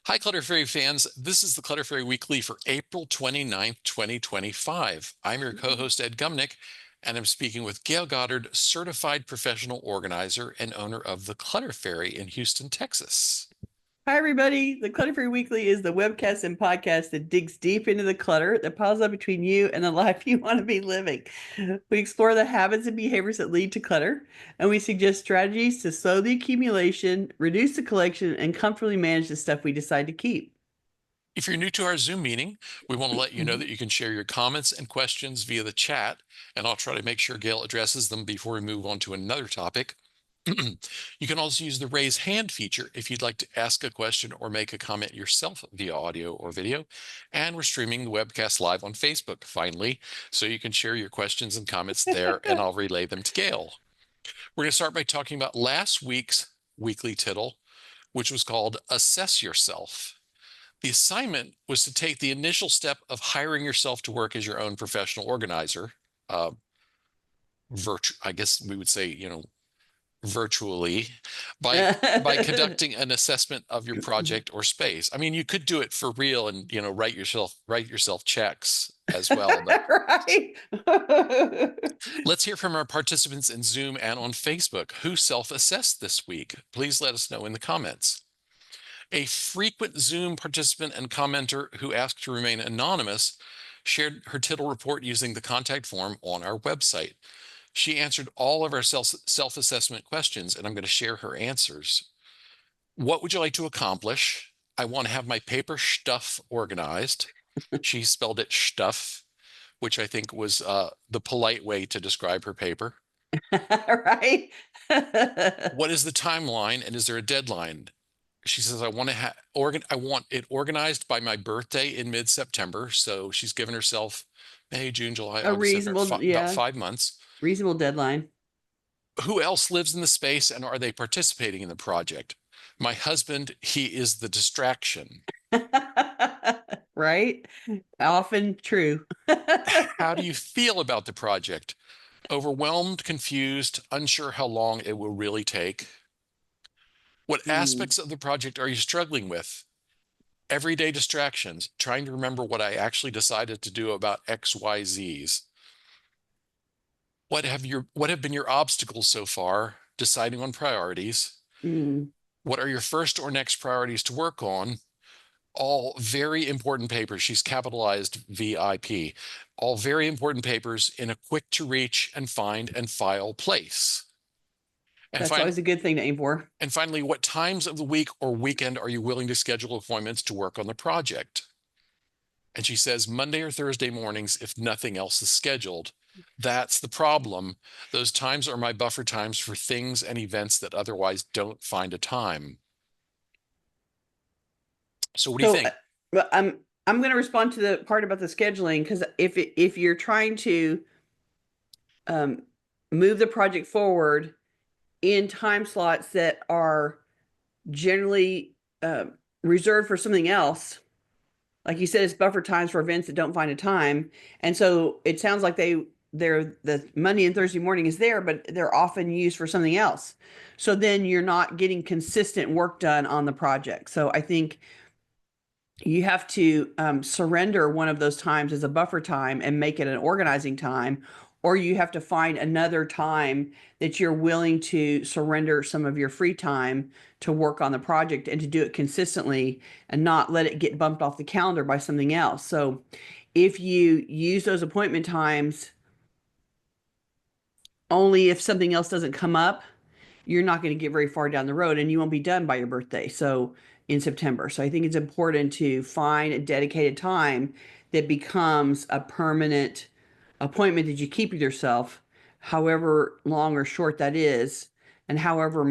Hi, Clutter Fairy fans. This is the Clutter Fairy Weekly for April 29th, 2025. I'm your co-host, Ed Gumnick, and I'm speaking with Gayle Goddard, certified professional organizer and owner of the Clutter Fairy in Houston, Texas. Hi, everybody. The Clutter Fairy Weekly is the webcast and podcast that digs deep into the clutter that piles up between you and the life you want to be living. We explore the habits and behaviors that lead to clutter, and we suggest strategies to slow the accumulation, reduce the collection, and comfortably manage the stuff we decide to keep. If you're new to our Zoom meeting, we want to let you know that you can share your comments and questions via the chat, and I'll try to make sure Gayle addresses them before we move on to another topic. You can also use the raise hand feature if you'd like to ask a question or make a comment yourself via audio or video. And we're streaming the webcast live on Facebook, finally, so you can share your questions and comments there, and I'll relay them to Gayle. We're going to start by talking about last week's weekly tittle, which was called Assess Yourself. The assignment was to take the initial step of hiring yourself to work as your own professional organizer. Uh, I guess we would say, virtually by conducting an assessment of your project or space. I mean, you could do it for real and write yourself checks as well, but Right. let's hear from our participants in Zoom and on Facebook who self-assessed this week. Please let us know in the comments. A frequent Zoom participant and commenter who asked to remain anonymous shared her tittle report using the contact form on our website. She answered all of our self-assessment questions, and I'm going to share her answers. What would you like to accomplish? I want to have my paper stuff organized. She spelled it stuff, which I think was the polite way to describe her paper. Right. What is the timeline, and is there a deadline? She says, I want it organized by my birthday in mid-September. So she's given herself May, June, July, A August, September, reasonable, about yeah, 5 months. reasonable deadline. Who else lives in the space and are they participating in the project? My husband, he is the distraction. Right? Often true. How do you feel about the project? Overwhelmed, confused, unsure how long it will really take? What Mm. aspects of the project are you struggling with? Everyday distractions, trying to remember what I actually decided to do about XYZs. What have been your obstacles so far? Deciding on priorities. Mm. What are your first or next priorities to work on? All very important papers. She's capitalized VIP. All very important papers in a quick to reach and find and file place. And That's finally, always a good thing to aim for. and finally, what times of the week or weekend are you willing to schedule appointments to work on the project? And she says Monday or Thursday mornings if nothing else is scheduled. That's the problem. Those times are my buffer times for things and events that otherwise don't find a time. So what do you So, think? but I'm going to respond to the part about the scheduling because if you're trying to um, move the project forward in time slots that are generally reserved for something else, like you said, it's buffer times for events that don't find a time, and so it sounds like they're the Monday and Thursday morning is there, but they're often used for something else. So then you're not getting consistent work done on the project. So I think you have to surrender one of those times as a buffer time and make it an organizing time, or you have to find another time that you're willing to surrender some of your free time to work on the project and to do it consistently and not let it get bumped off the calendar by something else. So if you use those appointment times only if something else doesn't come up, you're not going to get very far down the road and you won't be done by your birthday. So in September. So I think it's important to find a dedicated time that becomes a permanent appointment that you keep with yourself, however long or short that is, and however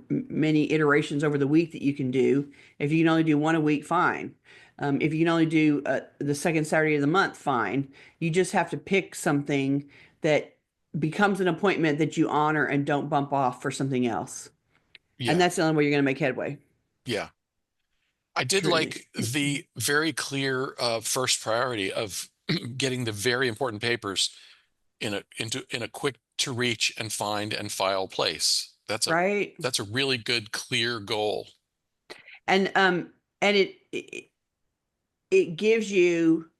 many iterations over the week that you can do. If you can only do one a week, fine. If you can only do the second Saturday of the month, fine. You just have to pick something that becomes an appointment that you honor and don't bump off for something else. And Yeah, that's the only way you're going to make headway. yeah. I did Truly. like the very clear first priority of getting the very important papers in a quick to reach and find and file place. That's a Right. that's a really good clear goal. And and it gives you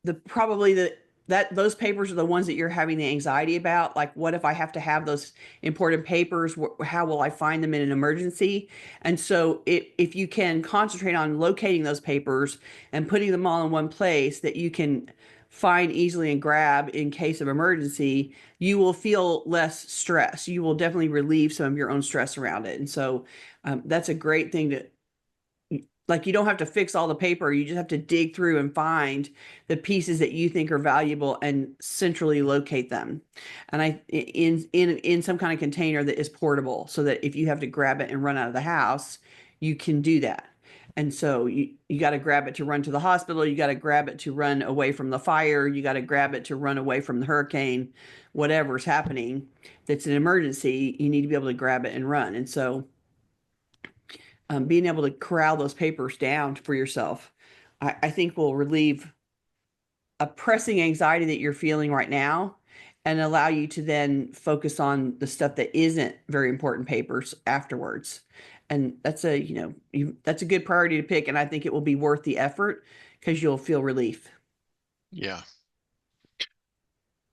the probably the that those papers are the ones that you're having the anxiety about. Like, what if I have to have those important papers? How will I find them in an emergency? And so if you can concentrate on locating those papers and putting them all in one place that you can find easily and grab in case of emergency, you will feel less stress. You will definitely relieve some of your own stress around it. And so that's a great thing to, like, you don't have to fix all the paper. You just have to dig through and find the pieces that you think are valuable and centrally locate them. And in some kind of container that is portable, so that if you have to grab it and run out of the house, you can do that. And so you got to grab it to run to the hospital, you got to grab it to run away from the fire, you got to grab it to run away from the hurricane, whatever's happening that's an emergency, you need to be able to grab it and run. And so being able to corral those papers down for yourself, I think will relieve a pressing anxiety that you're feeling right now and allow you to then focus on the stuff that isn't very important papers afterwards. And that's that's a good priority to pick. And I think it will be worth the effort because you'll feel relief. Yeah.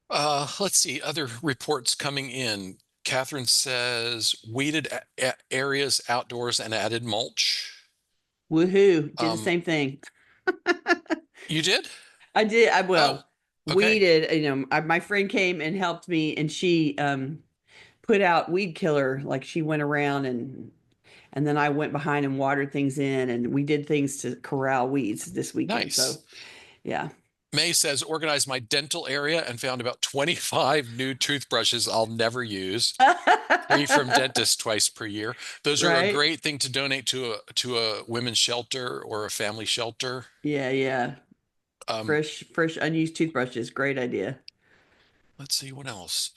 Let's see, other reports coming in. Catherine says weeded areas outdoors and added mulch. Woohoo. Did the Um, same thing. you did? I did. I Oh, well, okay. weeded, my friend came and helped me, and she put out weed killer. Like, she went around, and then I went behind and watered things in, and we did things to corral weeds this weekend. So Nice. yeah. May says organized my dental area and found about 25 new toothbrushes I'll never use. Free from dentists twice per year. Those are a Right? great thing to donate to a women's shelter or a family shelter. Yeah, yeah. Um, Fresh unused toothbrushes. Great idea. let's see what else.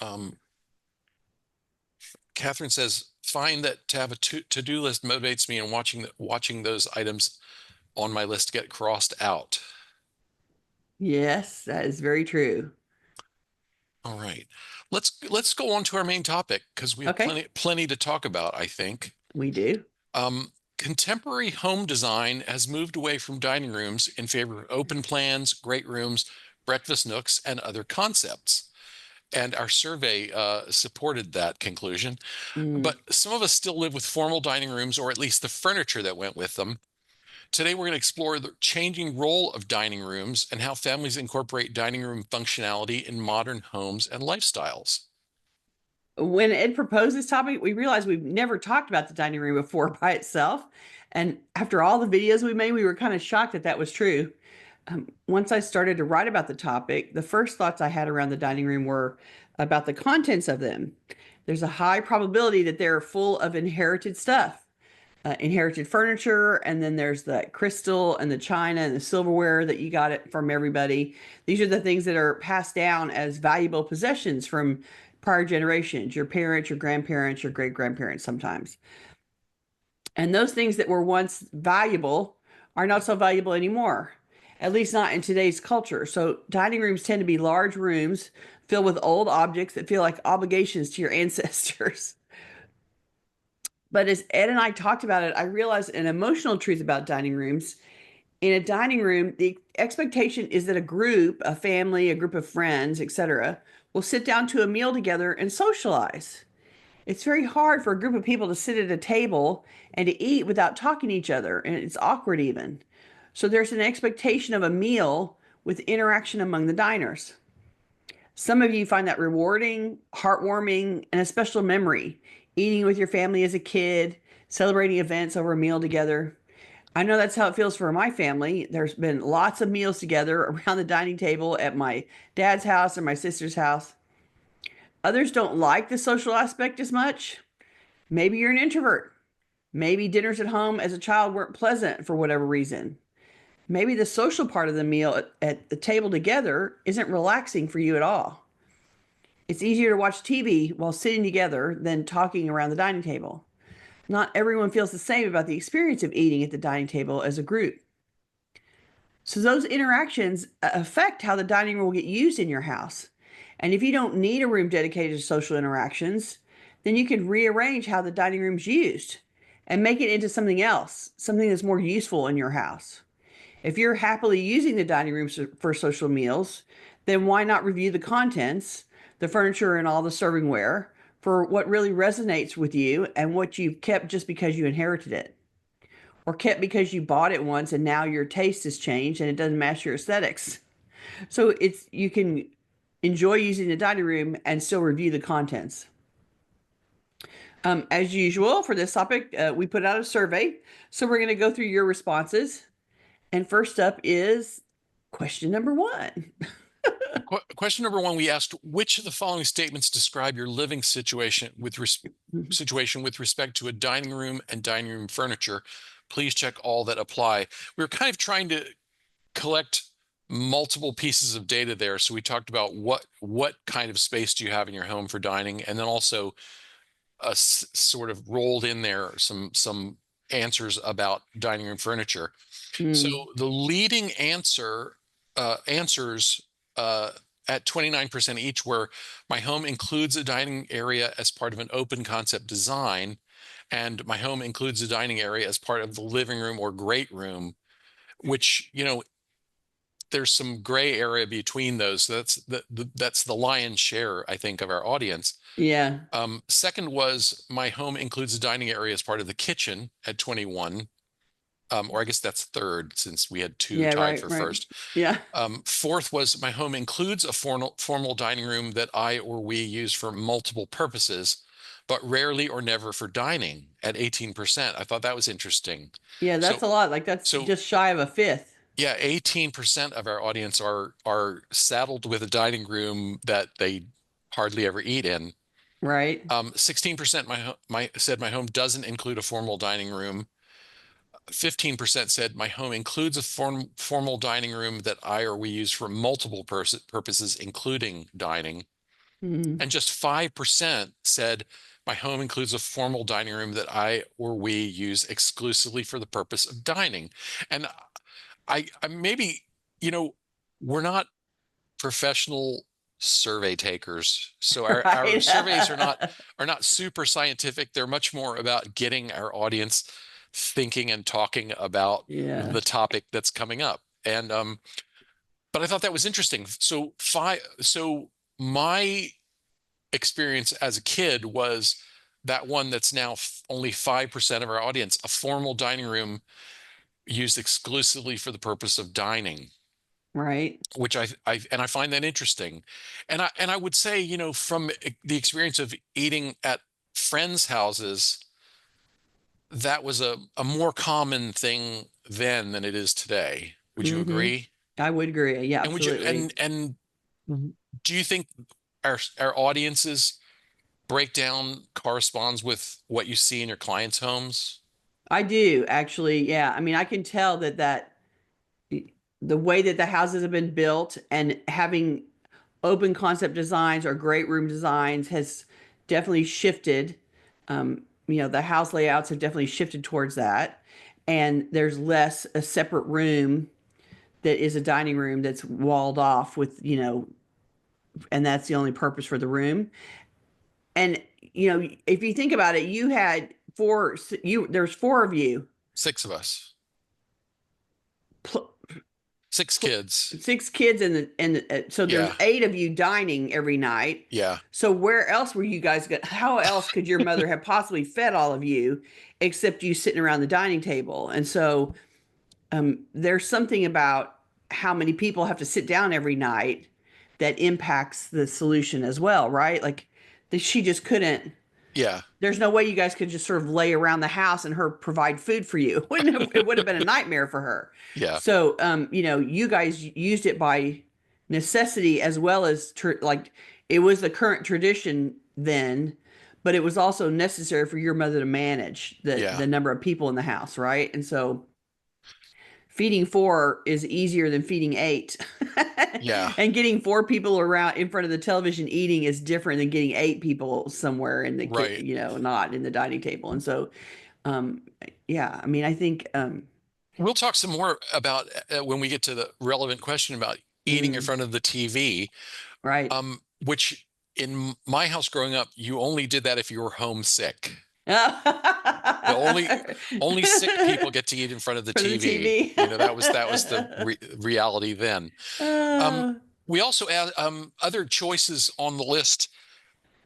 Catherine says, find that to have a to-do list motivates me, and watching those items on my list get crossed out. Yes, that is very true. All right. Let's go on to our main topic because we have Okay, plenty to talk about, I think. we do. Contemporary home design has moved away from dining rooms in favor of open plans, great rooms, breakfast nooks, and other concepts. And our survey supported that conclusion. Mm. But some of us still live with formal dining rooms, or at least the furniture that went with them. Today, we're going to explore the changing role of dining rooms and how families incorporate dining room functionality in modern homes and lifestyles. When Ed proposed this topic, we realized we've never talked about the dining room before by itself. And after all the videos we made, we were kind of shocked that that was true. Once I started to write about the topic, the first thoughts I had around the dining room were about the contents of them. There's a high probability that they're full of inherited stuff, inherited furniture, and then there's the crystal and the china and the silverware that you got it from everybody. These are the things that are passed down as valuable possessions from prior generations, your parents, your grandparents, your great grandparents sometimes. And those things that were once valuable are not so valuable anymore, at least not in today's culture. So dining rooms tend to be large rooms filled with old objects that feel like obligations to your ancestors. But as Ed and I talked about it, I realized an emotional truth about dining rooms. In a dining room, the expectation is that a group, a family, a group of friends, etc., will sit down to a meal together and socialize. It's very hard for a group of people to sit at a table and to eat without talking to each other, and it's awkward even. So there's an expectation of a meal with interaction among the diners. Some of you find that rewarding, heartwarming, and a special memory, eating with your family as a kid, celebrating events over a meal together. I know that's how it feels for my family. There's been lots of meals together around the dining table at my dad's house and my sister's house. Others don't like the social aspect as much. Maybe you're an introvert. Maybe dinners at home as a child weren't pleasant for whatever reason. Maybe the social part of the meal at the table together isn't relaxing for you at all. It's easier to watch TV while sitting together than talking around the dining table. Not everyone feels the same about the experience of eating at the dining table as a group. So those interactions affect how the dining room will get used in your house. And if you don't need a room dedicated to social interactions, then you can rearrange how the dining room's used. and make it into something else, something that's more useful in your house. If you're happily using the dining room for social meals, then why not review the contents, the furniture, and all the servingware for what really resonates with you and what you've kept just because you inherited it, or kept because you bought it once and now your taste has changed and it doesn't match your aesthetics. So it's you can enjoy using the dining room and still review the contents. As usual, for this topic, we put out a survey. So we're going to go through your responses. And first up is question number one. Question number one, we asked, which of the following statements describe your living situation with respect to a dining room and dining room furniture? Please check all that apply. We were kind of trying to collect multiple pieces of data there. So we talked about what kind of space do you have in your home for dining, and then also sort of rolled in there some answers about dining room furniture. So Mm, the leading answers at 29% each were, my home includes a dining area as part of an open concept design, and my home includes a dining area as part of the living room or great room, which, there's some gray area between those. So that's the lion's share, I think, of our audience. yeah. Second was, my home includes a dining area as part of the kitchen at 21. Or I guess that's third, since we had two Yeah, tied right, for right. first. Yeah. Fourth was, my home includes a formal dining room that I or we use for multiple purposes, but rarely or never for dining at 18%. I thought that was interesting. Yeah, So, that's a lot. Like that's so just shy of a fifth, yeah, 18% of our audience are saddled with a dining room that they hardly ever eat in. right? 16% said my home doesn't include a formal dining room. 15% said my home includes a formal dining room that I or we use for multiple purposes, including dining. Mm, And just 5% said my home includes a formal dining room that I or we use exclusively for the purpose of dining. And I maybe, you know, we're not professional survey takers. So our right. surveys are not super scientific. They're much more about getting our audience thinking and talking about Yeah. the topic that's coming up. And but I thought that was interesting. So my experience as a kid was that one that's now only 5% of our audience, a formal dining room used exclusively for the purpose of dining, Right. which I find that interesting. And I would say, from the experience of eating at friends' houses, that was a more common thing then than it is today. Would you Hmm. agree? I would agree. Yeah, And would you absolutely. and do you think our audiences breakdown corresponds with what you see in your clients' homes? I do actually. Yeah. I mean, I can tell that the way that the houses have been built and having open concept designs or great room designs has definitely shifted. The house layouts have definitely shifted towards that. And there's less a separate room that is a dining room that's walled off with, and that's the only purpose for the room. And, if you think about it, you had there's four of you, Six of us, pl- six kids. six kids so there's Yeah, eight of you dining every night. yeah, So where else were you guys going? How else could your mother have possibly fed all of you except you sitting around the dining table? And so there's something about how many people have to sit down every night that impacts the solution as well, right? Like she just couldn't. yeah, There's no way you guys could just sort of lay around the house and her provide food for you. It would have been a nightmare for her. yeah, So, you guys used it by necessity as well as like it was the current tradition then, but it was also necessary for your mother to manage the yeah, the number of people in the house, right? And so feeding four is easier than feeding eight. yeah, And getting four people around in front of the television eating is different than getting eight people somewhere in the right. not in the dining table. And so, um, yeah, I mean, I think, We'll talk some more about when we get to the relevant question about eating in mm, front of the TV, right. which in my house growing up, you only did that if you were homesick. The only sick people get to eat in front of the For the TV. TV. That was the reality then. Um, Uh, we also add other choices on the list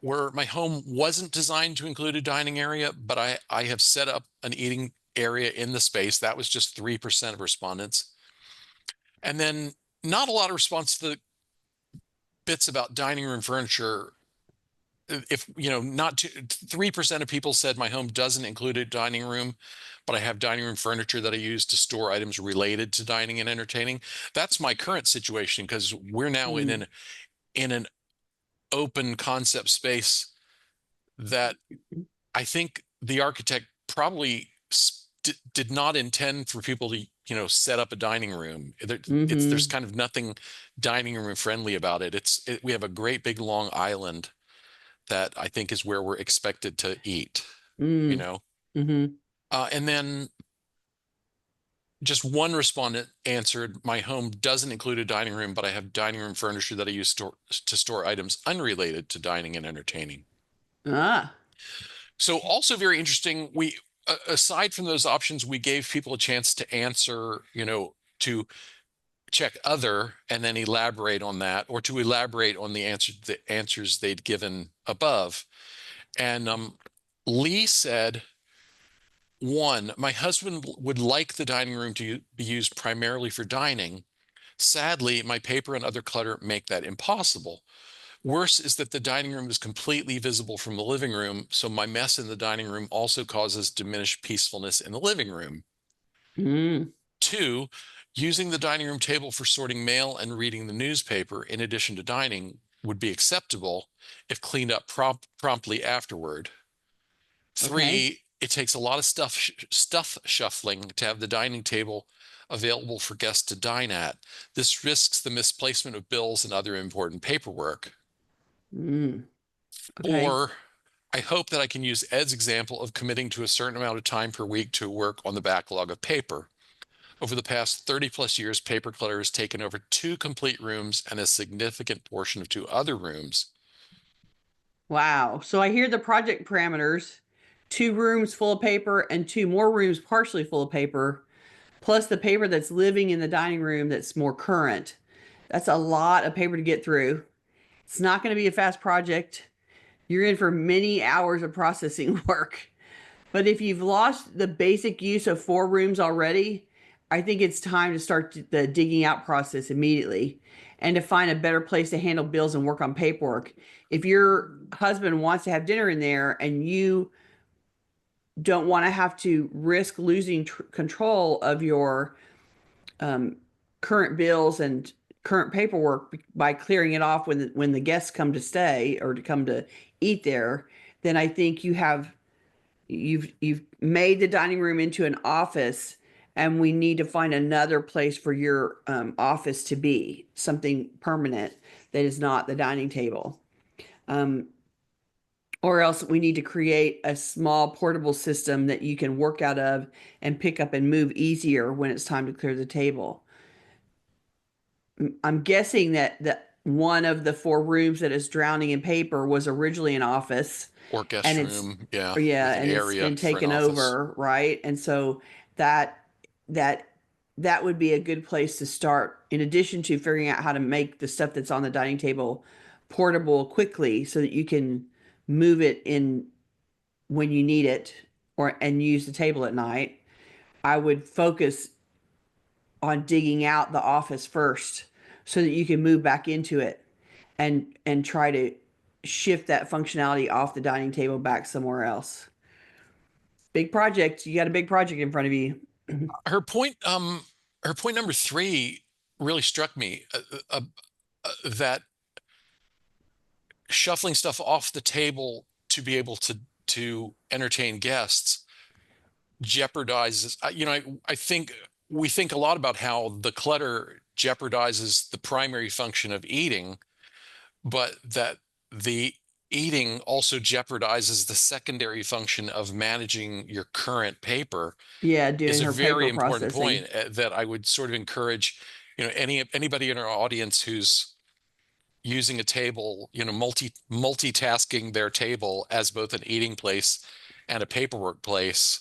where my home wasn't designed to include a dining area, but I have set up an eating area in the space. That was just 3% of respondents. And then not a lot of response to the bits about dining room furniture. If not 3% of people said my home doesn't include a dining room, but I have dining room furniture that I use to store items related to dining and entertaining. That's my current situation because we're now mm, in an open concept space that I think the architect probably did not intend for people to, set up a dining room. There's mm-hmm, kind of nothing dining room friendly about it. We have a great big long island that I think is where we're expected to eat, you mm, know. mm-hmm. And then just one respondent answered, my home doesn't include a dining room, but I have dining room furniture that I use to store items unrelated to dining and entertaining. Ah, So also very interesting, aside from those options, we gave people a chance to answer, to check other and then elaborate on that, or to elaborate on the answers they'd given above. And Lee said, one, my husband would like the dining room to be used primarily for dining. Sadly, my paper and other clutter make that impossible. Worse is that the dining room is completely visible from the living room, so my mess in the dining room also causes diminished peacefulness in the living room. mm, Two, using the dining room table for sorting mail and reading the newspaper in addition to dining would be acceptable if cleaned up promptly afterward. okay. Three, it takes a lot of stuff shuffling to have the dining table available for guests to dine at. This risks the misplacement of bills and other important paperwork. Mm, okay. Or I hope that I can use Ed's example of committing to a certain amount of time per week to work on the backlog of paper. Over the past 30 plus years, paper clutter has taken over 2 complete rooms and a significant portion of 2 other rooms. Wow. So I hear the project parameters, 2 rooms full of paper and 2 more rooms partially full of paper, plus the paper that's living in the dining room that's more current. That's a lot of paper to get through. It's not going to be a fast project. You're in for many hours of processing work. But if you've lost the basic use of 4 rooms already, I think it's time to start the digging out process immediately and to find a better place to handle bills and work on paperwork. If your husband wants to have dinner in there and you don't want to have to risk losing control of your um, current bills and current paperwork by clearing it off when the guests come to stay or to come to eat there, then I think you've made the dining room into an office, and we need to find another place for your office to be, something permanent that is not the dining table. Um, or else we need to create a small portable system that you can work out of and pick up and move easier when it's time to clear the table. I'm guessing that one of the 4 rooms that is drowning in paper was originally an office, Or and guest it's room, yeah, yeah, with an and it's area been for an taken office. over, right? And so that that that would be a good place to start, in addition to figuring out how to make the stuff that's on the dining table portable quickly so that you can move it in when you need it or and use the table at night. I would focus on digging out the office first so that you can move back into it and try to shift that functionality off the dining table back somewhere else. Big project. You got a big project in front of you. Her point, her point number three really struck me, that shuffling stuff off the table to be able to entertain guests jeopardizes, I think we think a lot about how the clutter jeopardizes the primary function of eating, but that the eating also jeopardizes the secondary function of managing your current paper Yeah, is doing a her very paper important point, processing. that I would sort of encourage, anybody in our audience who's using a table, multitasking their table as both an eating place and a paperwork place,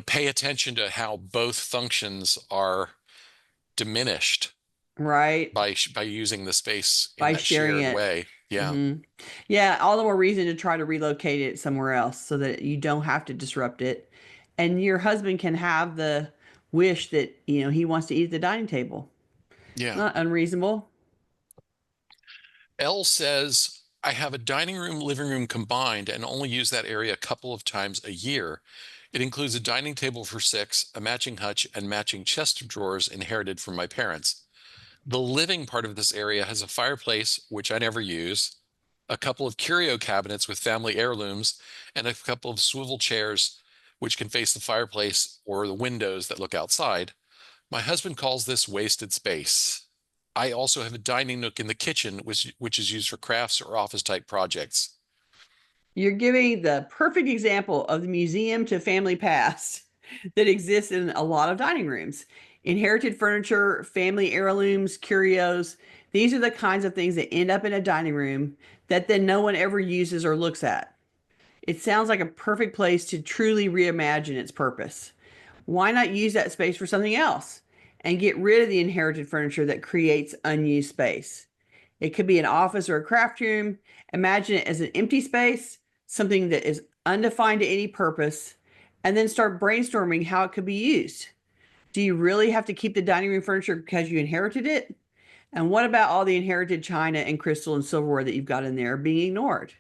pay attention to how both functions are diminished Right. by using the space in By that sharing shared it. way. Yeah. Yeah, all the more reason to try to relocate it somewhere else so that you don't have to disrupt it. And your husband can have the wish that, he wants to eat at the dining table. Yeah. Not unreasonable. L says, I have a dining room, living room combined and only use that area a couple of times a year. It includes a dining table for six, a matching hutch, and matching chest of drawers inherited from my parents. The living part of this area has a fireplace, which I never use, a couple of curio cabinets with family heirlooms, and a couple of swivel chairs, which can face the fireplace or the windows that look outside. My husband calls this wasted space. I also have a dining nook in the kitchen, which is used for crafts or office type projects. You're giving the perfect example of the museum to family past that exists in a lot of dining rooms. Inherited furniture, family heirlooms, curios. These are the kinds of things that end up in a dining room that then no one ever uses or looks at. It sounds like a perfect place to truly reimagine its purpose. Why not use that space for something else and get rid of the inherited furniture that creates unused space? It could be an office or a craft room. Imagine it as an empty space, something that is undefined to any purpose, and then start brainstorming how it could be used. Do you really have to keep the dining room furniture because you inherited it? And what about all the inherited china and crystal and silverware that you've got in there being ignored?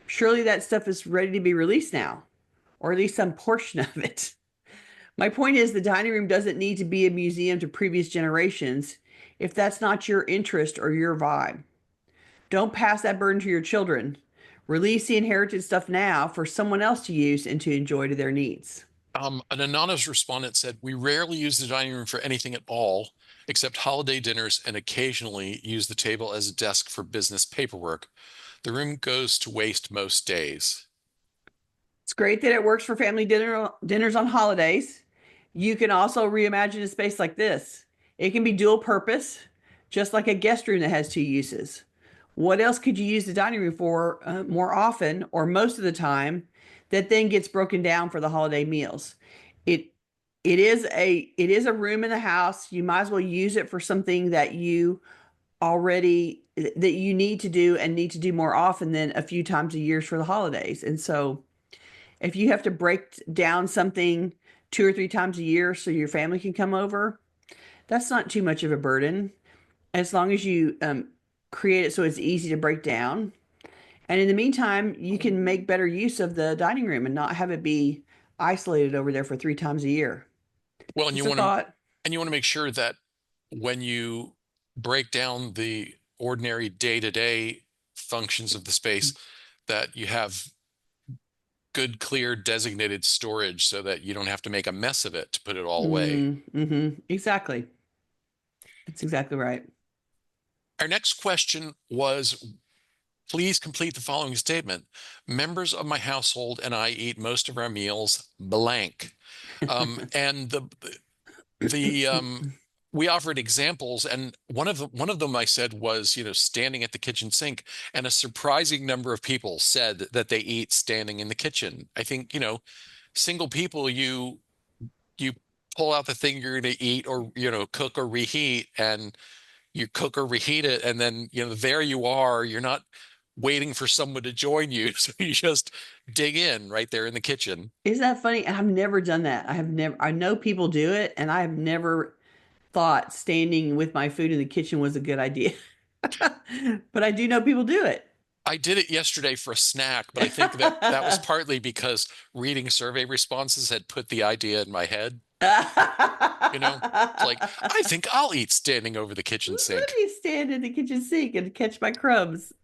Surely that stuff is ready to be released now, or at least some portion of it. My point is, the dining room doesn't need to be a museum to previous generations if that's not your interest or your vibe. Don't pass that burden to your children. Release the inherited stuff now for someone else to use and to enjoy to their needs. An anonymous respondent said, we rarely use the dining room for anything at all, except holiday dinners, and occasionally use the table as a desk for business paperwork. The room goes to waste most days. It's great that it works for family dinners on holidays. You can also reimagine a space like this. It can be dual purpose, just like a guest room that has two uses. What else could you use the dining room for more often or most of the time that then gets broken down for the holiday meals? It it is a room in the house. You might as well use it for something that you need to do and need to do more often than a few times a year for the holidays. And so if you have to break down something two or three times a year so your family can come over, that's not too much of a burden as long as you create it so it's easy to break down. And in the meantime, you can make better use of the dining room and not have it be isolated over there for three times a year. Well, Just a thought. and you want to make sure that when you break down the ordinary day-to-day functions of the space, that you have good, clear, designated storage so that you don't have to make a mess of it to put it all away. Exactly. That's exactly right. Our next question was, please complete the following statement. Members of my household and I eat most of our meals blank. And the we offered examples, and one of them I said was, standing at the kitchen sink, and a surprising number of people said that they eat standing in the kitchen. I think, single people, you pull out the thing you're going to eat or, cook or reheat, and you cook or reheat it, and then, there you are. You're not waiting for someone to join you. So you just dig in right there in the kitchen. Isn't that funny? I've never done that. I know people do it, and I have never thought standing with my food in the kitchen was a good idea. But I do know people do it. I did it yesterday for a snack, but I think that was partly because reading survey responses had put the idea in my head. It's like, I think I'll eat standing over the kitchen Let sink. me stand in the kitchen sink and catch my crumbs.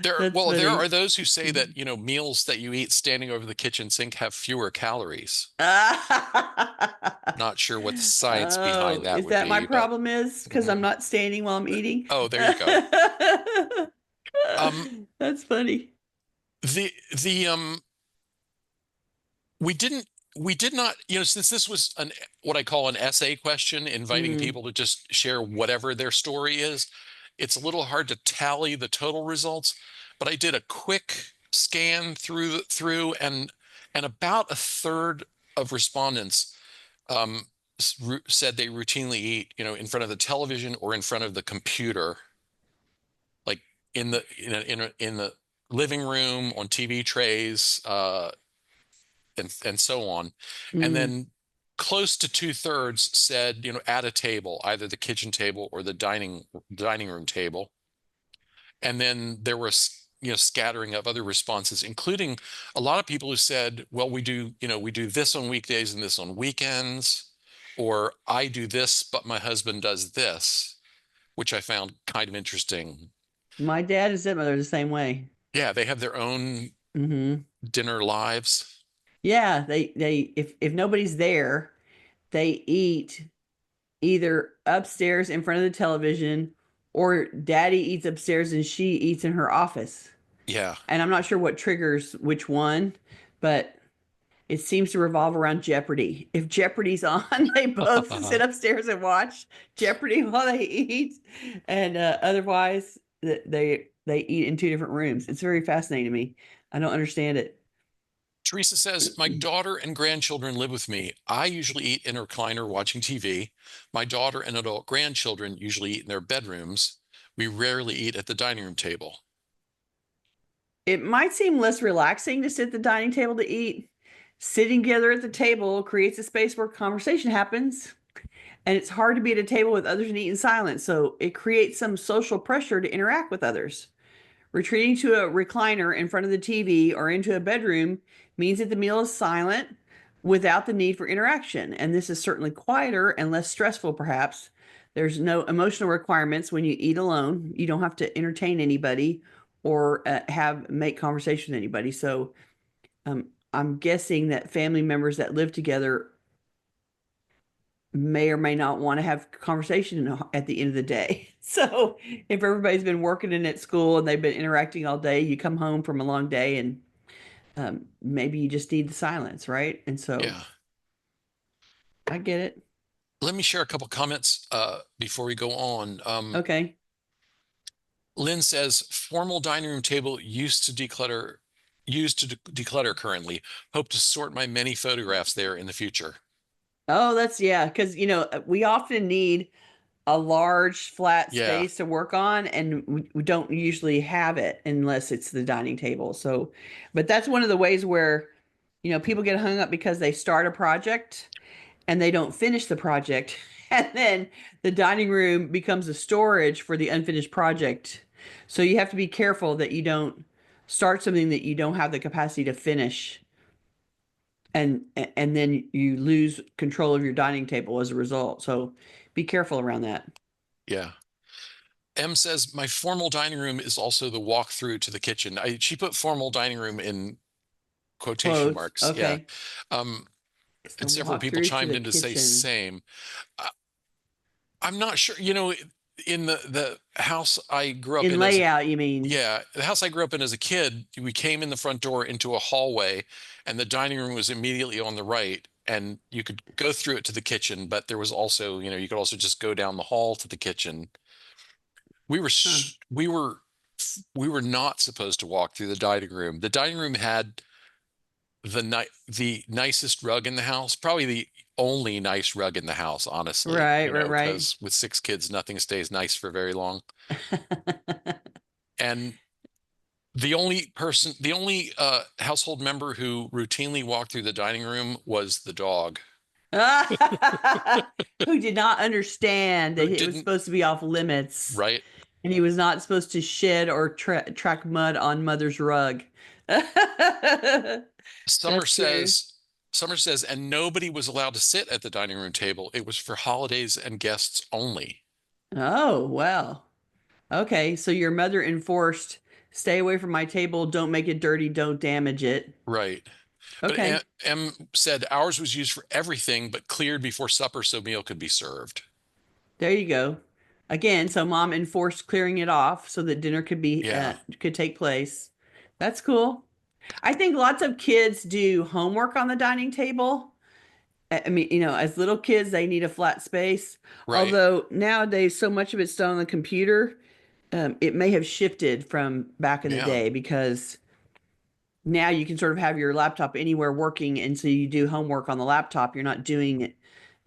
That's Well, there funny. are those who say that, meals that you eat standing over the kitchen sink have fewer calories. Not sure what the science behind Oh, that is would that my be, but problem is because I'm mhm. not standing while I'm eating? Oh, there you go. Um, That's funny. the we didn't we did not, since this was an what I call an essay question, inviting Mm. people to just share whatever their story is, it's a little hard to tally the total results, but I did a quick scan through, and And about a third of respondents said they routinely eat, in front of the television or in front of the computer, like in the living room, on TV trays, and so on. And Mm. then close to two-thirds said, at a table, either the kitchen table or the dining room table. And then there was, scattering of other responses, including a lot of people who said, well, we do this on weekdays and this on weekends, or I do this, but my husband does this, which I found kind of interesting. My dad and stepmother are the same way. Yeah, they have their own Hmm. dinner lives. Yeah, they if nobody's there, they eat either upstairs in front of the television, or daddy eats upstairs and she eats in her office. Yeah. And I'm not sure what triggers which one, but it seems to revolve around Jeopardy. If Jeopardy's on, they both sit upstairs and watch Jeopardy while they eat, and otherwise they eat in two different rooms. It's very fascinating to me. I don't understand it. Teresa says, my daughter and grandchildren live with me. I usually eat in a recliner watching TV. My daughter and adult grandchildren usually eat in their bedrooms. We rarely eat at the dining room table. It might seem less relaxing to sit at the dining table to eat. Sitting together at the table creates a space where conversation happens, and it's hard to be at a table with others and eat in silence. So it creates some social pressure to interact with others. Retreating to a recliner in front of the TV or into a bedroom means that the meal is silent without the need for interaction. And this is certainly quieter and less stressful, perhaps. There's no emotional requirements when you eat alone. You don't have to entertain anybody or have make conversation with anybody. So I'm guessing that family members that live together may or may not want to have conversation at the end of the day. So if everybody's been working in at school and they've been interacting all day, you come home from a long day and maybe you just need the silence, right? And so Yeah. I get it. Let me share a couple comments before we go on. Okay. Lynn says, formal dining room table used to declutter currently. Hope to sort my many photographs there in the future. Oh, that's yeah, because we often need a large flat Yeah. space to work on, and we don't usually have it unless it's the dining table. So, but that's one of the ways where people get hung up because they start a project and they don't finish the project. And then the dining room becomes a storage for the unfinished project. So you have to be careful that you don't start something that you don't have the capacity to finish. And then you lose control of your dining table as a result. So be careful around that. Yeah. M says, my formal dining room is also the walkthrough to the kitchen. She put formal dining room in quotation Quotes. marks. Yeah. Okay. Um, It's the and several walk people through to chimed the in to say kitchen. same. I, I'm not sure, in the house I grew up In in as a layout, you mean? yeah, the house I grew up in as a kid, we came in the front door into a hallway, and the dining room was immediately on the right, and you could go through it to the kitchen, but there was also, you could also just go down the hall to the kitchen. We were Huh. sh we were not supposed to walk through the dining room. The dining room had the nicest rug in the house, probably the only nice rug in the house, honestly, Right, right, right. because with six kids, nothing stays nice for very long. And the only household member who routinely walked through the dining room was the dog, Who did not understand who that it was didn't, supposed to be off limits right? and he was not supposed to shed or track mud on mother's rug. Summer That's true. says, Summer says, and nobody was allowed to sit at the dining room table. It was for holidays and guests only. Oh, well. Okay, so your mother enforced stay away from my table, don't make it dirty, don't damage it. Right. But Okay, M said ours was used for everything, but cleared before supper so meal could be served. there you go. Again, so mom enforced clearing it off so that dinner Yeah. could take place. That's cool. I think lots of kids do homework on the dining table. I mean, as little kids, they need a flat space. Right. Although nowadays, so much of it's done on the computer, it may have shifted from back in the Yeah. day because now you can sort of have your laptop anywhere working. And so you do homework on the laptop. You're not doing it,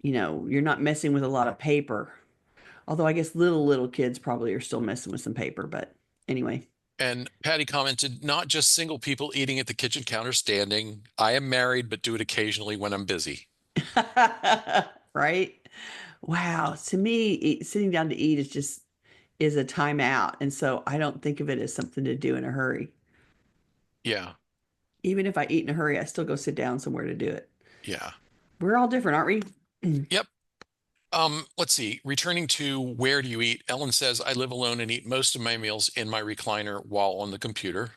you're not messing with a lot of paper. Although I guess little kids probably are still messing with some paper, but anyway. And Patty commented, not just single people eating at the kitchen counter standing. I am married, but do it occasionally when I'm busy. Right? Wow. To me, sitting down to eat is a timeout. And so I don't think of it as something to do in a hurry. Yeah, Even if I eat in a hurry, I still go sit down somewhere to do it. yeah. We're all different, aren't we? Yep. Let's see. Returning to where do you eat? Ellen says, I live alone and eat most of my meals in my recliner while on the computer.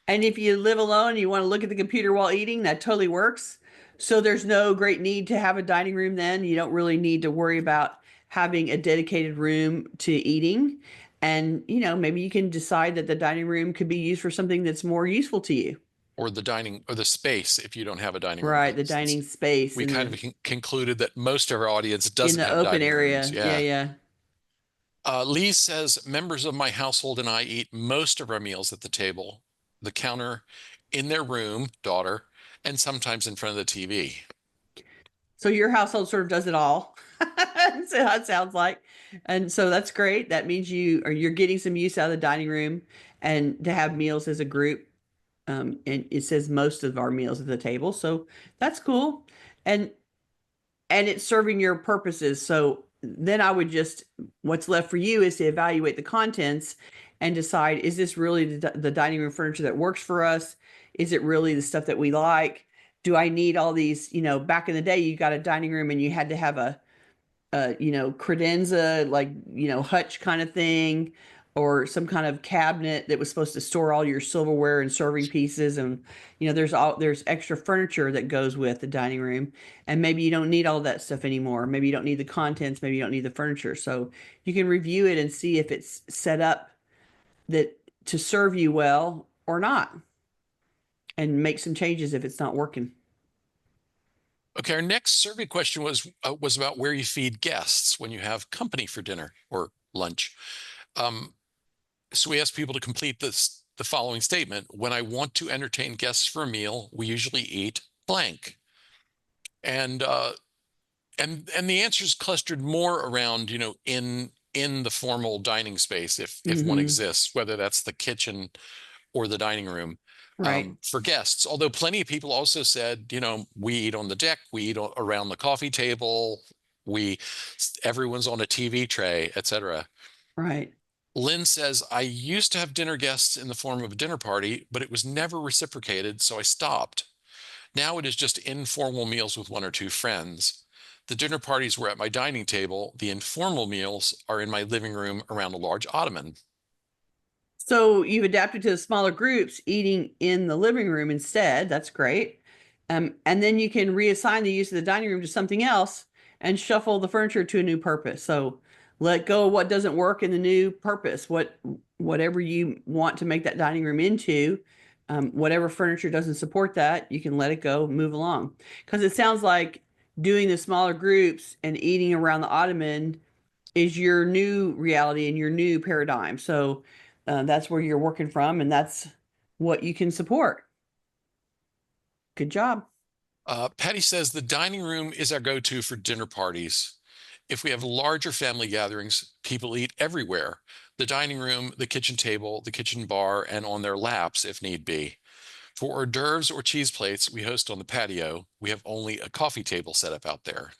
And if you live alone and you want to look at the computer while eating, that totally works. So there's no great need to have a dining room then. You don't really need to worry about having a dedicated room to eating. And, maybe you can decide that the dining room could be used for something that's more useful to you. Or the dining or the space if you don't have a dining room. Right, But the dining since space we in kind the of concluded that most of our audience in doesn't the have open dining rooms. area. Yeah, Yeah. yeah. Lee says, members of my household and I eat most of our meals at the table, the counter, in their room, daughter, and sometimes in front of the TV. So your household sort of does it all. So that sounds like. And so that's great. That means you're getting some use out of the dining room and to have meals as a group. And it says most of our meals at the table. So that's cool. And it's serving your purposes. So then I would what's left for you is to evaluate the contents and decide, is this really the dining room furniture that works for us? Is it really the stuff that we like? Do I need all these, back in the day, you got a dining room and you had to have a credenza, like, hutch kind of thing, or some kind of cabinet that was supposed to store all your silverware and serving pieces. And, there's extra furniture that goes with the dining room. And maybe you don't need all that stuff anymore. Maybe you don't need the contents. Maybe you don't need the furniture. So you can review it and see if it's set up that to serve you well or not, and make some changes if it's not working. Okay, our next survey question was about where you feed guests when you have company for dinner or lunch. Um, so we asked people to complete the following statement. When I want to entertain guests for a meal, we usually eat blank. And and the answers clustered more around, in the formal dining space, if one Mm-hmm. exists, whether that's the kitchen or the dining room, Right. for guests. Although plenty of people also said, we eat on the deck, we eat around the coffee table, we everyone's on a TV tray, etc. Right. Lynn says, I used to have dinner guests in the form of a dinner party, but it was never reciprocated, so I stopped. Now it is just informal meals with one or two friends. The dinner parties were at my dining table. The informal meals are in my living room around a large ottoman. So you've adapted to the smaller groups, eating in the living room instead. That's great. And then you can reassign the use of the dining room to something else and shuffle the furniture to a new purpose. So let go of what doesn't work in the new purpose. Whatever you want to make that dining room into, whatever furniture doesn't support that, you can let it go, move along. Because it sounds like doing the smaller groups and eating around the ottoman is your new reality and your new paradigm. So that's where you're working from, and that's what you can support. Good job. Patty says the dining room is our go-to for dinner parties. If we have larger family gatherings, people eat everywhere. The dining room, the kitchen table, the kitchen bar, and on their laps if need be. For hors d'oeuvres or cheese plates we host on the patio, we have only a coffee table set up out there.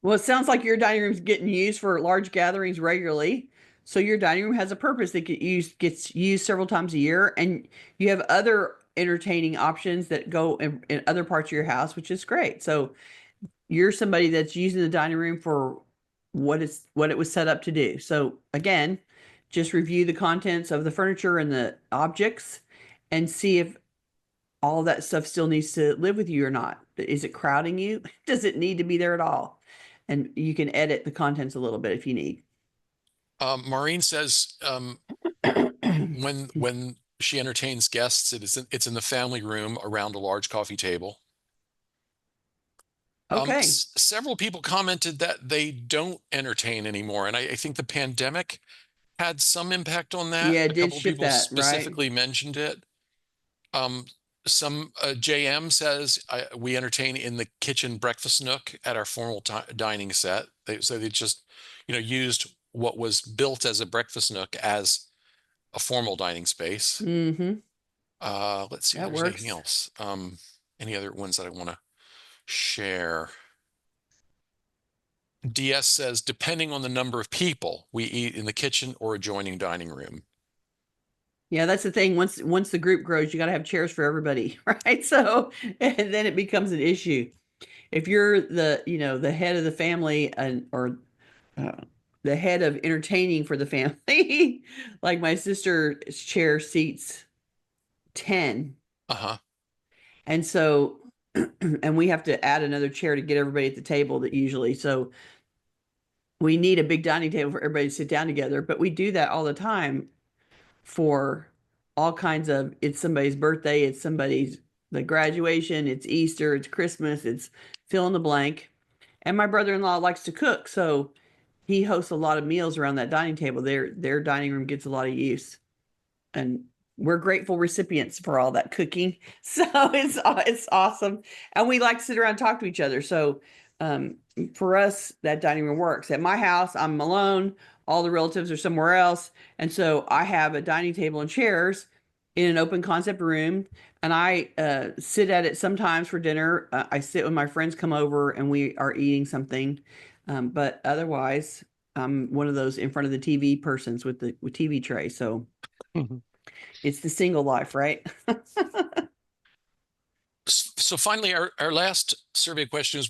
Well, it sounds like your dining room's getting used for large gatherings regularly. So your dining room has a purpose that gets used several times a year, and you have other entertaining options that go in other parts of your house, which is great. So you're somebody that's using the dining room for what it was set up to do. So again, just review the contents of the furniture and the objects and see if all that stuff still needs to live with you or not. Is it crowding you? Does it need to be there at all? And you can edit the contents a little bit if you need. Maureen says when she entertains guests, it's in the family room around a large coffee table. Okay. Several people commented that they don't entertain anymore, and I think the pandemic had some impact on that. Yeah, A it did couple of shift people that, right? specifically mentioned it. Um, some JM says we entertain in the kitchen breakfast nook at our formal dining set. So they just, used what was built as a breakfast nook as a formal dining space. Mm-hmm. Let's see if That there's anything works. else. Any other ones that I want to share? DS says, depending on the number of people, we eat in the kitchen or adjoining dining room. Yeah, that's the thing. Once the group grows, you got to have chairs for everybody, right? So, and then it becomes an issue. If you're the head of the family and or uh, the head of entertaining for the family, like my sister's chair seats 10. Uh-huh. And so, and we have to add another chair to get everybody at the table that usually. So we need a big dining table for everybody to sit down together, but we do that all the time for all kinds of, it's somebody's birthday, it's somebody's the graduation, it's Easter, it's Christmas, it's fill in the blank. And my brother-in-law likes to cook, so he hosts a lot of meals around that dining table. Their dining room gets a lot of use. And we're grateful recipients for all that cooking. So it's awesome. And we like to sit around and talk to each other. So um, for us, that dining room works. At my house, I'm alone. All the relatives are somewhere else. And so I have a dining table and chairs in an open concept room. And I sit at it sometimes for dinner. I sit when my friends come over and we are eating something. But otherwise, I'm one of those in front of the TV persons with the TV tray. So it's the single life, right? So finally, our last survey question is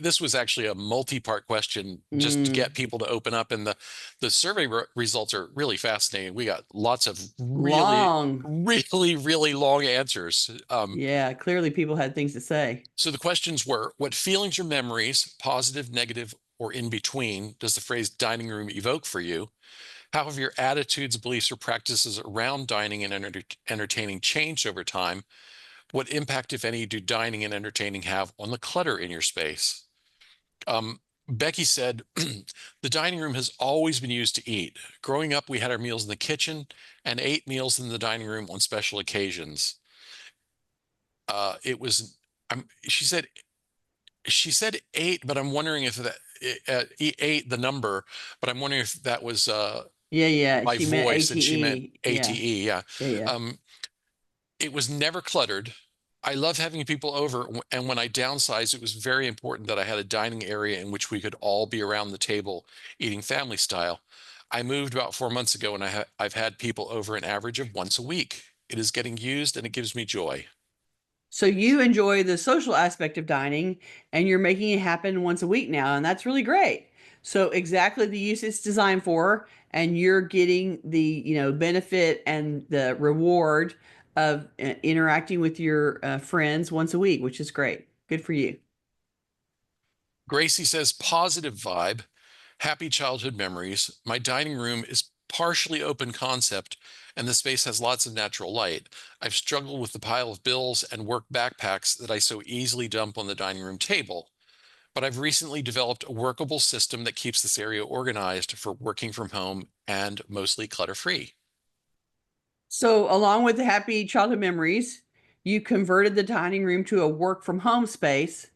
this was actually a multi-part question just to get Mm, people to open up, and the survey results are really fascinating. We got lots of really, long. really, really long answers. Yeah, clearly people had things to say. So the questions were, what feelings or memories, positive, negative, or in between, does the phrase dining room evoke for you? How have your attitudes, beliefs, or practices around dining and entertaining changed over time? What impact, if any, do dining and entertaining have on the clutter in your space? Becky said, the dining room has always been used to eat. Growing up, we had our meals in the kitchen and ate meals in the dining room on special occasions. It was, she said eight, but I'm wondering if that, eight, the number, but I'm wondering if that was Yeah, yeah. my She meant voice and she meant ATE. Yeah, ATE. Yeah. yeah, yeah. Um, it was never cluttered. I love having people over, and when I downsized, it was very important that I had a dining area in which we could all be around the table eating family style. I moved about 4 months ago, and I've had people over an average of once a week. It is getting used, and it gives me joy. So you enjoy the social aspect of dining and you're making it happen once a week now, and that's really great. So exactly the use it's designed for, and you're getting the, benefit and the reward of interacting with your friends once a week, which is great. Good for you. Gracie says, positive vibe, happy childhood memories. My dining room is partially open concept, and the space has lots of natural light. I've struggled with the pile of bills and work backpacks that I so easily dump on the dining room table. But I've recently developed a workable system that keeps this area organized for working from home and mostly clutter-free. So, along with the happy childhood memories, you converted the dining room to a work from home space.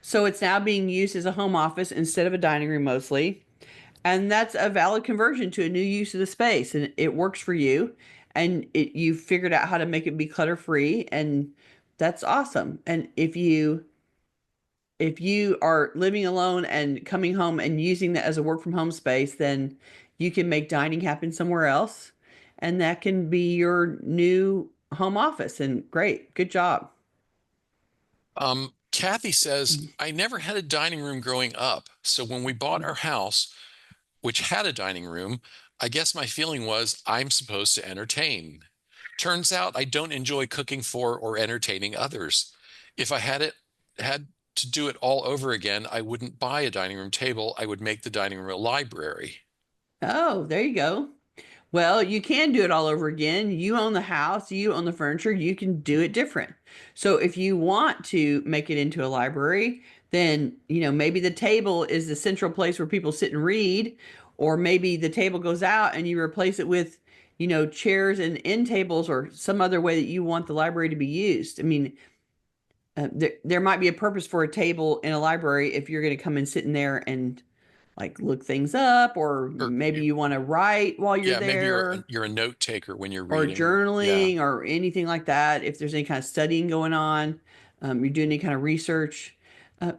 So, it's now being used as a home office instead of a dining room mostly. And that's a valid conversion to a new use of the space. And it works for you. And you figured out how to make it be clutter free. And that's awesome. And if you are living alone and coming home and using that as a work from home space, then you can make dining happen somewhere else. And that can be your new home office. And great, good job. Kathy says, I never had a dining room growing up. So when we bought our house, which had a dining room, I guess my feeling was I'm supposed to entertain. Turns out I don't enjoy cooking for or entertaining others. If I had to do it all over again, I wouldn't buy a dining room table. I would make the dining room a library. Oh, there you go. Well, you can do it all over again. You own the house, you own the furniture, you can do it different. So if you want to make it into a library, then, maybe the table is the central place where people sit and read, or maybe the table goes out and you replace it with, chairs and end tables or some other way that you want the library to be used. I mean, there might be a purpose for a table in a library if you're going to come and sit in there and like look things up, or Or maybe you want to write while you're yeah, maybe there, you're a note taker when you're or reading. Yeah. journaling or anything like that. If there's any kind of studying going on, you're doing any kind of research.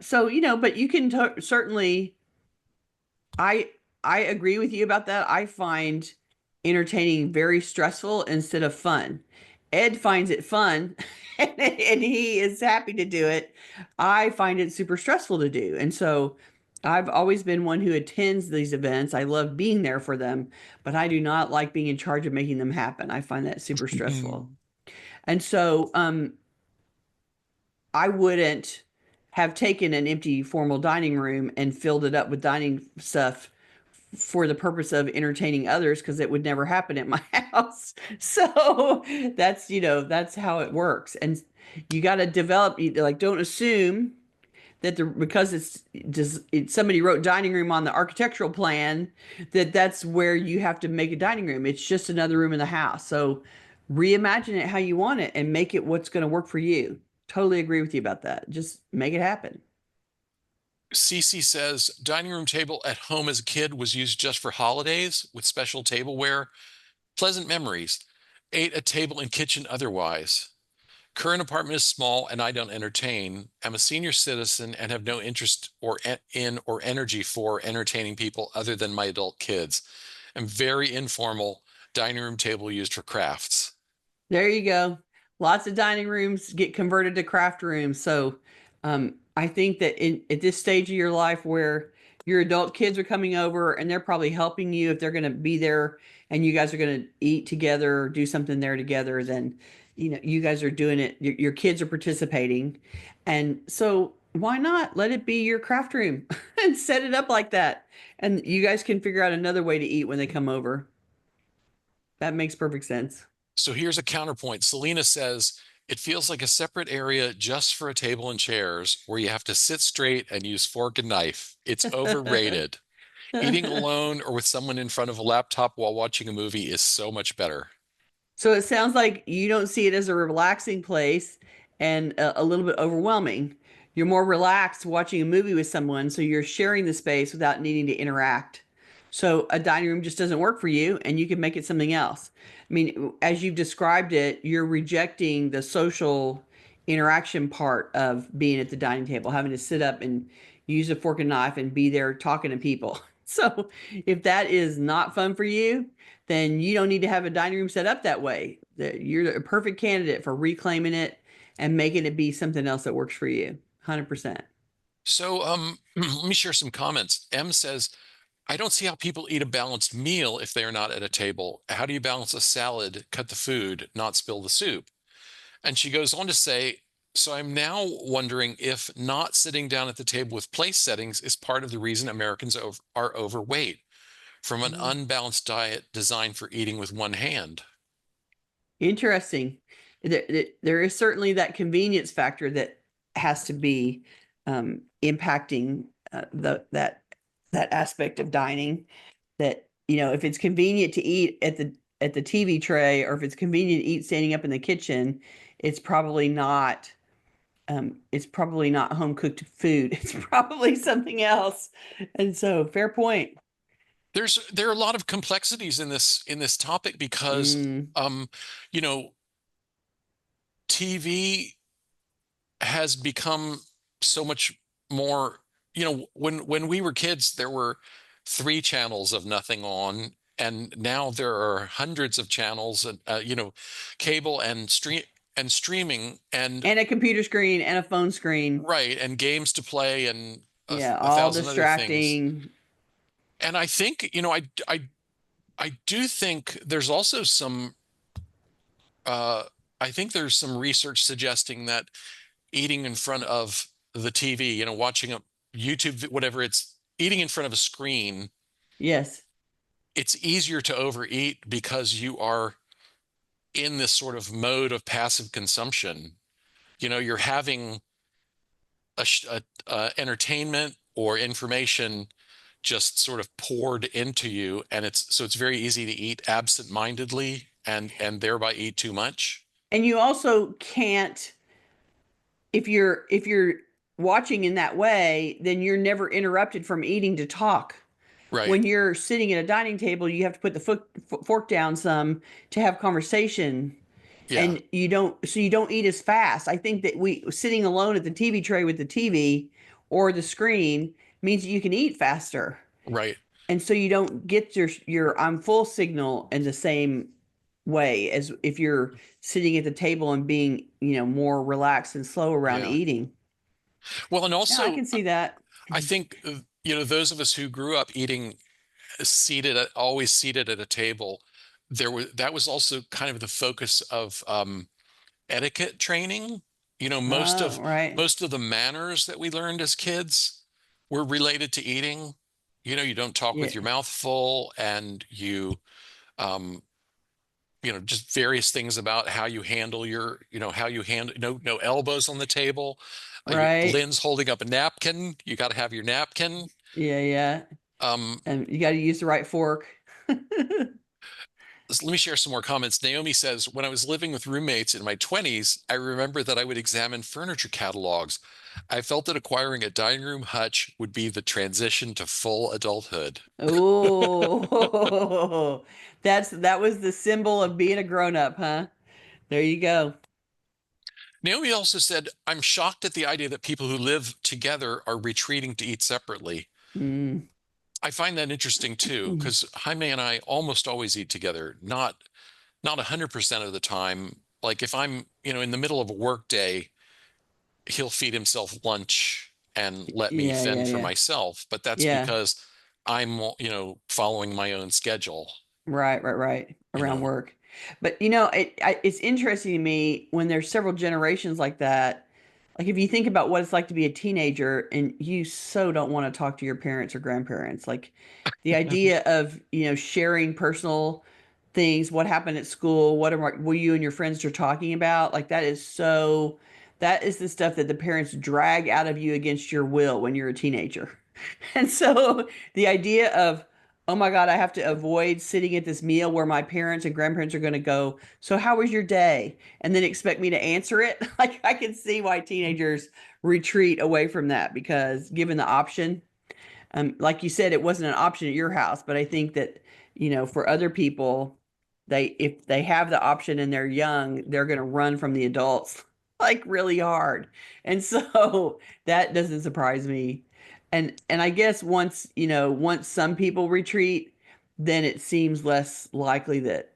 So, but you can certainly, I I agree with you about that. I find entertaining very stressful instead of fun. Ed finds it fun and he is happy to do it. I find it super stressful to do. And so I've always been one who attends these events. I love being there for them, but I do not like being in charge of making them happen. I find that super stressful. And so I wouldn't have taken an empty formal dining room and filled it up with dining stuff for the purpose of entertaining others, because it would never happen at my house. So that's how it works. And you got to develop, like, don't assume that because it's just somebody wrote dining room on the architectural plan, that's where you have to make a dining room. It's just another room in the house. So reimagine it how you want it and make it what's going to work for you. Totally agree with you about that. Just make it happen. Cece says dining room table at home as a kid was used just for holidays with special tableware. Pleasant memories. Ate at table in kitchen otherwise. Current apartment is small and I don't entertain. I'm a senior citizen and have no interest in or energy for entertaining people other than my adult kids. I'm very informal. Dining room table used for crafts. There you go. Lots of dining rooms get converted to craft rooms. So I think that at this stage of your life where your adult kids are coming over and they're probably helping you, if they're going to be there and you guys are going to eat together or do something there together, then you guys are doing it. Your kids are participating. And so why not let it be your craft room and set it up like that? And you guys can figure out another way to eat when they come over. That makes perfect sense. So here's a counterpoint. Selena says it feels like a separate area just for a table and chairs where you have to sit straight and use fork and knife. It's overrated. Eating alone or with someone in front of a laptop while watching a movie is so much better. So it sounds like you don't see it as a relaxing place and a little bit overwhelming. You're more relaxed watching a movie with someone, so you're sharing the space without needing to interact. So a dining room just doesn't work for you, and you can make it something else. I mean, as you've described it, you're rejecting the social interaction part of being at the dining table, having to sit up and use a fork and knife and be there talking to people. So if that is not fun for you, then you don't need to have a dining room set up that way. You're a perfect candidate for reclaiming it and making it be something else that works for you. 100%. So let me share some comments. M says, I don't see how people eat a balanced meal if they are not at a table. How do you balance a salad, cut the food, not spill the soup? And she goes on to say, so I'm now wondering if not sitting down at the table with place settings is part of the reason Americans are overweight from an unbalanced diet designed for eating with one hand. Interesting. There is certainly that convenience factor that has to be impacting that aspect of dining. That if it's convenient to eat at the TV tray, or if it's convenient to eat standing up in the kitchen, it's probably not. It's probably not home cooked food. It's probably something else. And so, fair point. There are a lot of complexities in this topic because Mm, you know, TV has become so much more, when we were kids, there were three channels of nothing on, and now there are hundreds of channels and cable and streaming and and a computer screen and a phone screen. right and games to play and Yeah, a all thousand other things. distracting. And I think, I do think there's also some I think there's some research suggesting that eating in front of the TV, watching a YouTube, whatever, it's eating in front of a screen, Yes. it's easier to overeat because you are in this sort of mode of passive consumption. You're having a entertainment or information just sort of poured into you, and it's very easy to eat absent-mindedly and thereby eat too much. And you also can't, if you're watching in that way, then you're never interrupted from eating to talk. Right. When you're sitting at a dining table, you have to put the fork down some to have conversation, Yeah. and you don't eat as fast. I think that we sitting alone at the TV tray with the TV or the screen means that you can eat faster. Right. And so you don't get your I'm full signal in the same way as if you're sitting at the table and being, more relaxed and slow around Yeah. eating. Well, and Yeah, I also can see that. I think those of us who grew up eating always seated at a table, that was also kind of the focus of etiquette training. Oh, right. Most of the manners that we learned as kids were related to eating. You don't talk Yeah. with your mouth full, and um, just various things about how you handle how you handle, no elbows on the table. Right. Lynn's holding up a napkin. You got to have your napkin. Yeah, yeah. Um, And you got to use the right fork. Let me share some more comments. Naomi says, when I was living with roommates in my 20s, I remember that I would examine furniture catalogs. I felt that acquiring a dining room hutch would be the transition to full adulthood. Oh, that was the symbol of being a grown up, huh? There you go. Naomi also said, I'm shocked at the idea that people who live together are retreating to eat separately. Mm. I find that interesting too, because Jaime and I almost always eat together, not 100% of the time. Like if I'm, in the middle of a work day, he'll feed himself lunch and let me Yeah, yeah, fend for yeah. myself. But that's Yeah. because I'm, following my own schedule, Right, right, right. you Around know. work. But it's interesting to me when there's several generations like that. Like if you think about what it's like to be a teenager and you so don't want to talk to your parents or grandparents, like the idea of, sharing personal things, what happened at school, what you and your friends are talking about, like that is the stuff that the parents drag out of you against your will when you're a teenager. And so the idea of, oh my God, I have to avoid sitting at this meal where my parents and grandparents are going to go, so how was your day? And then expect me to answer it. Like I can see why teenagers retreat away from that because given the option, like you said, it wasn't an option at your house, but I think that, for other people, if they have the option and they're young, they're going to run from the adults like really hard. And so that doesn't surprise me. And I guess once some people retreat, then it seems less likely that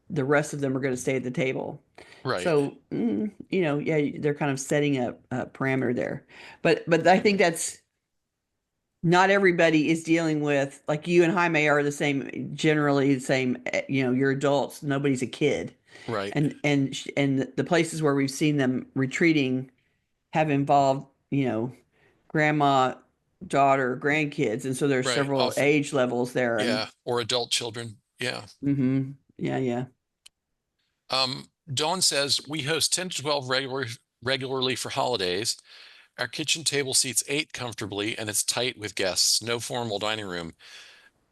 the rest of them are going to stay at the table. Right, So, yeah, they're kind of setting a parameter there. But I think that's not everybody is dealing with, like you and Jaime are the same, generally the same, you're adults, nobody's a kid. right, And the places where we've seen them retreating have involved, grandma, daughter, grandkids. And so there's right. several Often, age levels there. And yeah, or adult children. Yeah. yeah, yeah. Dawn says we host 10 to 12 regularly for holidays. Our kitchen table seats eight comfortably, and it's tight with guests. No formal dining room.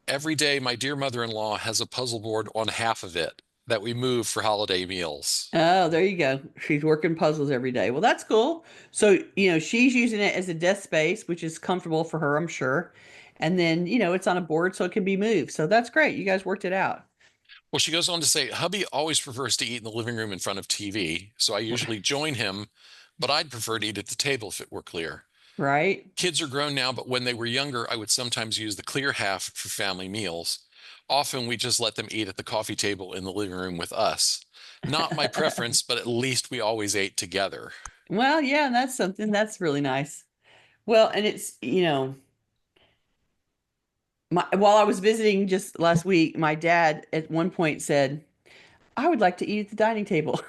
Every day, my dear mother-in-law has a puzzle board on half of it that we move for holiday meals. Oh, there you go. She's working puzzles every day. Well, that's cool. So, she's using it as a desk space, which is comfortable for her, I'm sure. And then, it's on a board so it can be moved. So that's great. You guys worked it out. Well, she goes on to say, hubby always prefers to eat in the living room in front of TV, so I usually join him, but I'd prefer to eat at the table if it were clear. Right? Kids are grown now, but when they were younger, I would sometimes use the clear half for family meals. Often we just let them eat at the coffee table in the living room with us. Not my preference, but at least we always ate together. Well, yeah, that's something that's really nice. Well, and it's, while I was visiting just last week, my dad at one point said, I would like to eat at the dining table.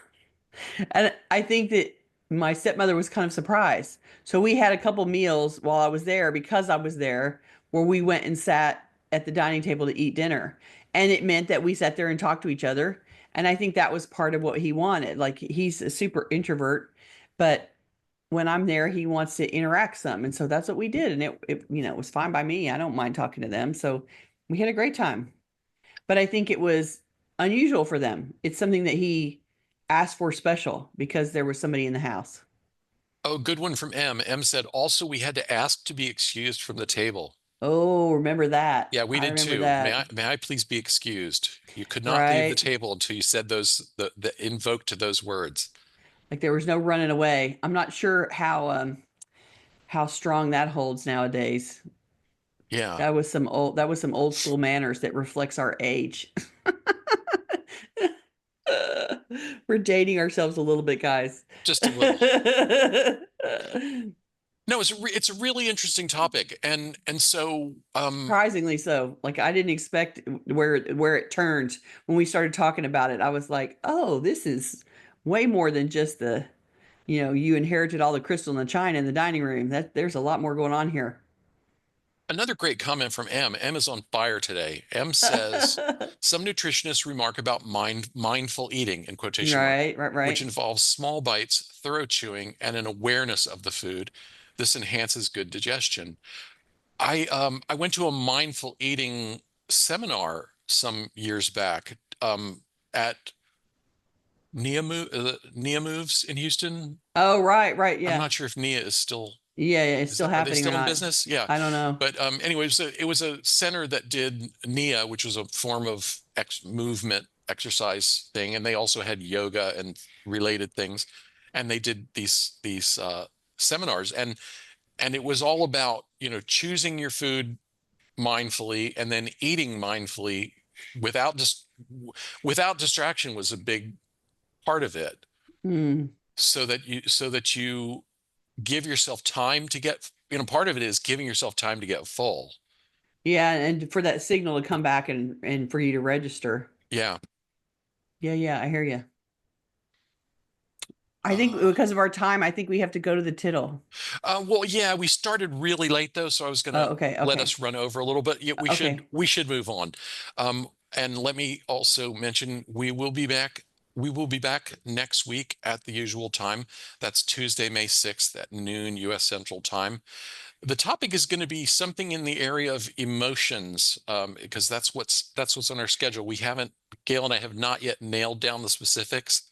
And I think that my stepmother was kind of surprised. So we had a couple meals while I was there because I was there where we went and sat at the dining table to eat dinner. And it meant that we sat there and talked to each other. And I think that was part of what he wanted. Like he's a super introvert, but when I'm there, he wants to interact some. And so that's what we did. And it was fine by me. I don't mind talking to them. So we had a great time. But I think it was unusual for them. It's something that he asked for special because there was somebody in the house. Oh, good one from M. M said, also, we had to ask to be excused from the table. Oh, remember that. Yeah, we I did remember too. May that. I please be excused? You could not leave the Right. table until you said the invoked those words. Like there was no running away. I'm not sure how strong that holds nowadays. Yeah, That was some old school manners that reflects our age. We're dating ourselves a little bit, guys. just a little. No, it's a really interesting topic, and so Surprisingly so. Like I didn't expect where it turned when we started talking about it. I was like, "Oh, this is way more than just you inherited all the crystal and the china in the dining room. That there's a lot more going on here." another great comment from M. M is on fire today. M says, some nutritionists remark about mindful eating in quotation mark, Right, right, which right. involves small bites, thorough chewing, and an awareness of the food. This enhances good digestion. I went to a mindful eating seminar some years back at Nia Moves in Houston. Oh, right, right, I'm yeah. not sure if Nia is still Yeah, yeah, it's is still that are they happening or still in not. business? Yeah. I don't know. But anyway, it was a center that did Nia, which was a form of movement exercise thing, and they also had yoga and related things, and they did these seminars, and it was all about choosing your food mindfully and then eating mindfully without just without distraction was a big part of it, Hmm. so that you give yourself time to get, part of it is giving yourself time to get full. Yeah, and for that signal to come back and for you to register. Yeah. Yeah, yeah, I hear you. I think Uh, because of our time, I think we have to go to the tittle. well, yeah, we started really late though, so I was Oh, gonna okay, let okay, us run over a little bit. Yeah, okay. we should move on. And let me also mention we will be back next week at the usual time. That's Tuesday, May 6th at noon US Central Time. The topic is going to be something in the area of emotions, because that's what's on our schedule. We haven't, Gail and I have not yet nailed down the specifics,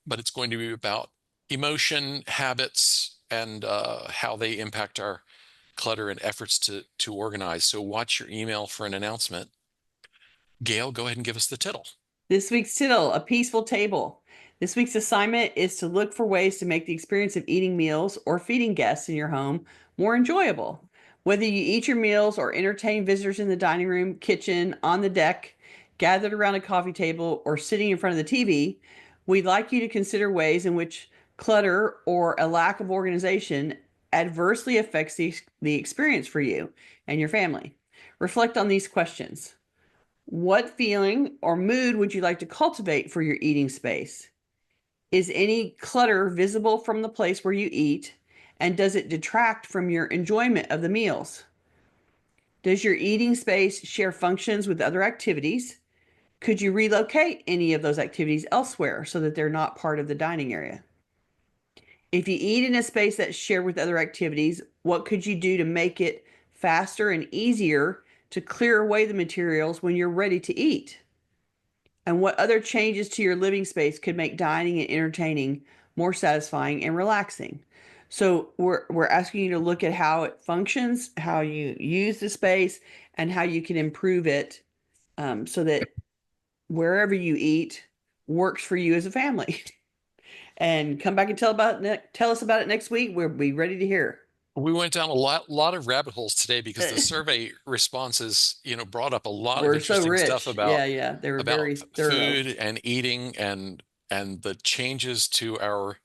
but it's going to be about emotion, habits, and how they impact our clutter and efforts to organize. So watch your email for an announcement. Gail, go ahead and give us the tittle. This week's tittle, a peaceful table. This week's assignment is to look for ways to make the experience of eating meals or feeding guests in your home more enjoyable. Whether you eat your meals or entertain visitors in the dining room, kitchen, on the deck, gathered around a coffee table, or sitting in front of the TV, we'd like you to consider ways in which clutter or a lack of organization adversely affects the experience for you and your family. Reflect on these questions. What feeling or mood would you like to cultivate for your eating space? Is any clutter visible from the place where you eat? And does it detract from your enjoyment of the meals? Does your eating space share functions with other activities? Could you relocate any of those activities elsewhere so that they're not part of the dining area? If you eat in a space that's shared with other activities, what could you do to make it faster and easier to clear away the materials when you're ready to eat? And what other changes to your living space could make dining and entertaining more satisfying and relaxing? So we're asking you to look at how it functions, how you use the space, and how you can improve it, so that wherever you eat works for you as a family. And come back and tell us about it next week. We'll be ready to hear. We went down a lot of rabbit holes today because the survey responses, brought up a lot of We're so interesting stuff rich. Yeah, yeah. They were about very thorough. food and eating and the changes to our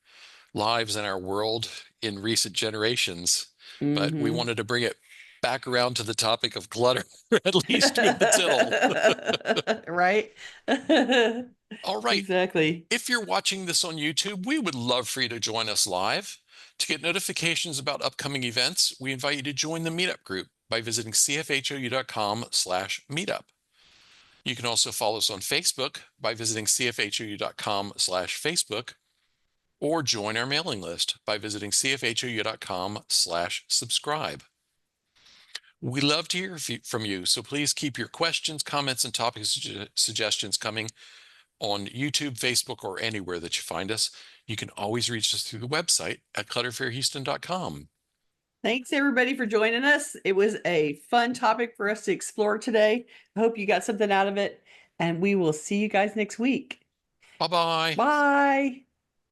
lives and our world in recent generations. But we Mm-hmm. wanted to bring it back around to the topic of clutter, at least with the tittle. Right? All right. Exactly. If you're watching this on YouTube, we would love for you to join us live. To get notifications about upcoming events, we invite you to join the meetup group by visiting cfhou.com/meetup. You can also follow us on Facebook by visiting cfhou.com/Facebook. or join our mailing list by visiting cfhou.com/subscribe. We love to hear from you, so please keep your questions, comments, and topic suggestions coming on YouTube, Facebook, or anywhere that you find us. You can always reach us through the website at clutterfairyhouston.com. Thanks everybody for joining us. It was a fun topic for us to explore today. I hope you got something out of it, and we will see you guys next week. Bye-bye. Bye.